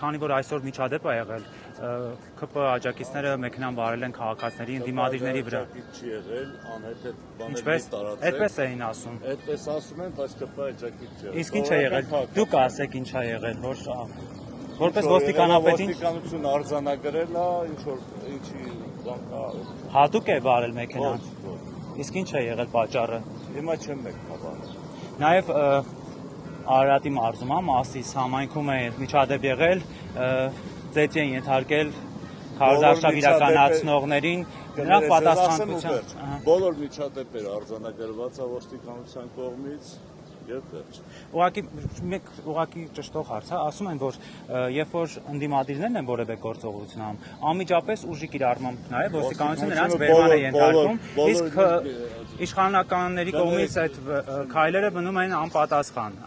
քանի որ այսօր միջադեպ է եղել, ԿՊ աջակիցները մեքենան վարել են քաղաքացիների ընդդիմադիրների վրա։ Չի եղել, անհետ Ինչպես այդպես էին ասում։ Այդպես ասում են, բայց ԿՊ աջակից չի եղել։ Իսկ ինչ է եղել։ Դուք ասեք ինչ է եղել, որպես ոստիկանապետին ոստիկանություն արձանագրել է, ինչի բան կա։ Հատուկ է վարել մեքենան։ Իսկ ինչ է եղել պատճառը։ Հիմա չեմ մեկնաբանել։ Նաև Արարատի մարզում Մասիս համայնքում է միջադեպ եղել, ծեծի են ենթարկել քարոզարշավ իրականացնողներին, նրանք պատասխանատվության բոլոր միջադեպերը արձանագրված է ոստիկանության կողմից եւ վերջ։ Ուղղակի ճշտող հարց է, ասում են, որ երբ որ ընդդիմադիրներն են որևէ գործողություն անում, անմիջապես ուժի կիրառմամբ նաև ոստիկանությունը նրանց վերման է ենթարկում, իսկ իշխանականների կողմից այդ քայլերը մնում են անպատասխան,